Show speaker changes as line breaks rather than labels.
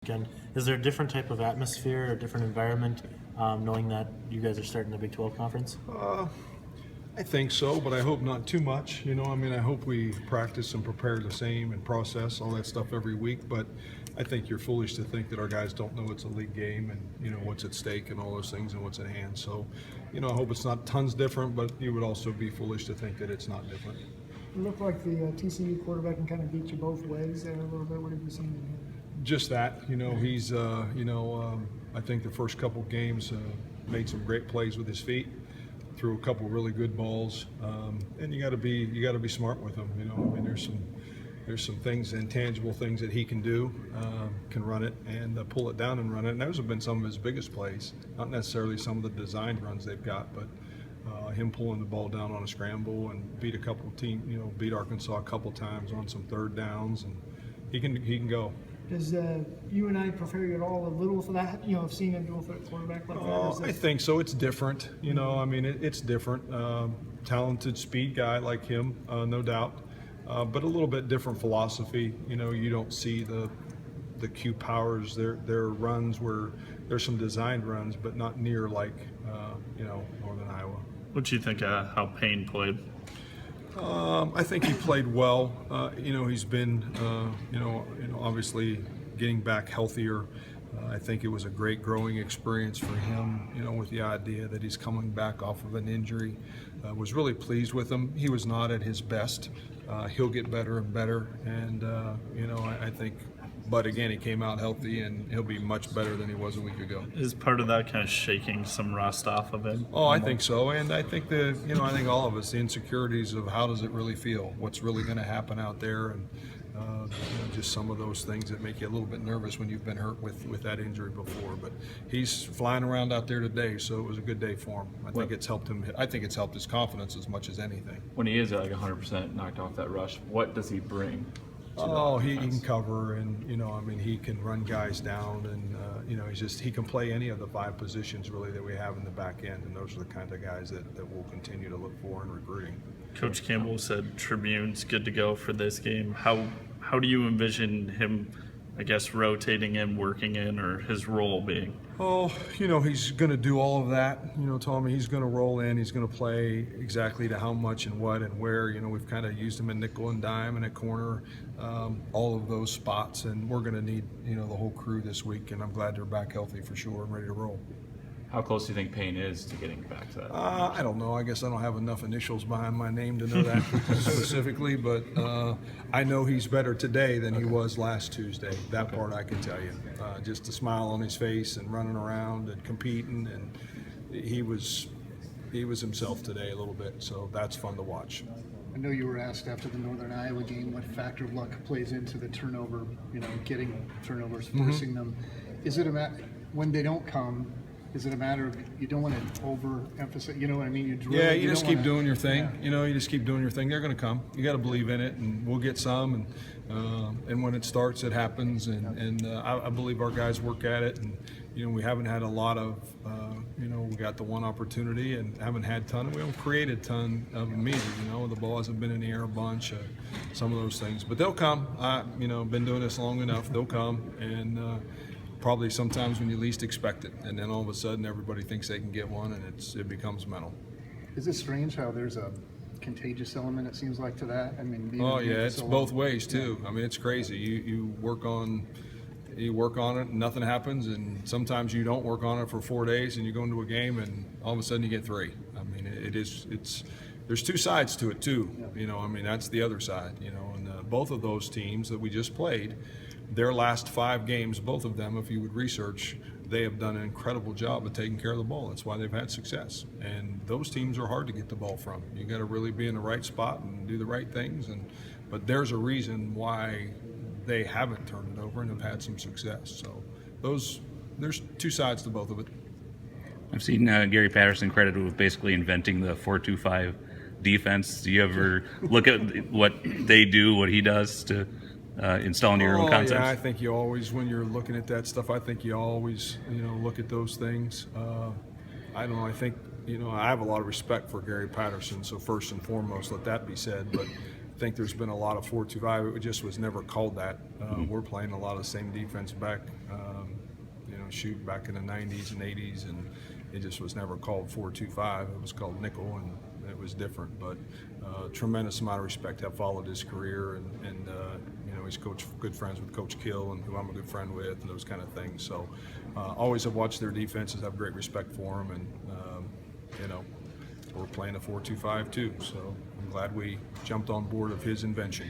Again, is there a different type of atmosphere or different environment, knowing that you guys are starting the Big 12 conference?
I think so, but I hope not too much. I hope we practice and prepare the same and process all that stuff every week. But I think you're foolish to think that our guys don't know it's a league game and what's at stake and all those things and what's at hand. So, I hope it's not tons different, but you would also be foolish to think that it's not different.
It looked like the TCU quarterback can kind of beat you both ways there a little bit. What have you seen in him?
Just that, he's, I think the first couple games made some great plays with his feet. Threw a couple really good balls, and you got to be smart with him. There's some things, intangible things that he can do, can run it and pull it down and run it. And those have been some of his biggest plays, not necessarily some of the designed runs they've got, but him pulling the ball down on a scramble and beat Arkansas a couple times on some third downs, and he can go.
Does UNI prepare you at all a little for that? Of seeing a dual threat quarterback like that?
I think so. It's different. It's different. Talented speed guy like him, no doubt, but a little bit different philosophy. You don't see the Q powers. Their runs where there's some designed runs, but not near like Northern Iowa.
What do you think of how Payne played?
I think he played well. He's been, obviously getting back healthier. I think it was a great growing experience for him, with the idea that he's coming back off of an injury. Was really pleased with him. He was not at his best. He'll get better and better, and I think. But again, he came out healthy, and he'll be much better than he was a week ago.
Is part of that kind of shaking some rust off of him?
Oh, I think so, and I think I think all of us, the insecurities of how does it really feel, what's really going to happen out there, and just some of those things that make you a little bit nervous when you've been hurt with that injury before. But he's flying around out there today, so it was a good day for him. I think it's helped him. I think it's helped his confidence as much as anything.
When he is at like 100% knocked off that rush, what does he bring?
Oh, he can cover, and he can run guys down, and he can play any of the 5 positions really that we have in the back end, and those are the kind of guys that we'll continue to look for in recruiting.
Coach Campbell said Tribune's good to go for this game. How do you envision him, I guess, rotating in, working in, or his role being?
Oh, he's going to do all of that. Tommy, he's going to roll in. He's going to play exactly to how much and what and where. We've kind of used him in nickel and dime and at corner, all of those spots. And we're going to need, the whole crew this week. And I'm glad they're back healthy for sure and ready to roll.
How close do you think Payne is to getting back to that?
I don't know. I guess I don't have enough initials behind my name to know that specifically, but I know he's better today than he was last Tuesday. That part I can tell you. Just a smile on his face and running around and competing, and he was himself today a little bit. So that's fun to watch.
I know you were asked after the Northern Iowa game what factor of luck plays into the turnover, getting turnovers, forcing them. Is it a matter when they don't come? Is it a matter of you don't want to overemphasize? You know what I mean?
You just keep doing your thing. Yeah. You just keep doing your thing. They're going to come. You got to believe in it, and we'll get some. And when it starts, it happens. And I believe our guys work at it. And we haven't had a lot of. We got the one opportunity and haven't had a ton. We haven't created a ton of them either. The ball hasn't been in the air a bunch. Some of those things, but they'll come. Been doing this long enough. They'll come and. Probably sometimes when you least expect it, and then all of a sudden everybody thinks they can get one, and it becomes mental.
Is it strange how there's a contagious element, it seems like, to that?
Oh yeah, it's both ways too. Yeah. It's crazy. You work on it, and nothing happens, and sometimes you don't work on it for 4 days, and you go into a game, and all of a sudden you get 3. There's 2 sides to it too. Yeah. That's the other side. And both of those teams that we just played. Their last 5 games, both of them, if you would research, they have done an incredible job of taking care of the ball. That's why they've had success. And those teams are hard to get the ball from. You got to really be in the right spot and do the right things. But there's a reason why they haven't turned it over and have had some success. So there's 2 sides to both of it.
I've seen Gary Patterson credited with basically inventing the 4-2-5 defense. Do you ever look at what they do, what he does to install into your own concepts?
Yeah, I think you always, when you're looking at that stuff, I think you always, look at those things. I don't know. I think, I have a lot of respect for Gary Patterson. So first and foremost, let that be said. But think there's been a lot of 4-2-5. It just was never called that. We're playing a lot of the same defense back, shoot back in the 90s and 80s, and it just was never called 4-2-5. It was called nickel, and it was different. But tremendous amount of respect. I've followed his career, and he's good friends with Coach Kill, and who I'm a good friend with, and those kind of things. So always have watched their defenses, have great respect for them, and we're playing a 4-2-5 too. So I'm glad we jumped on board of his invention.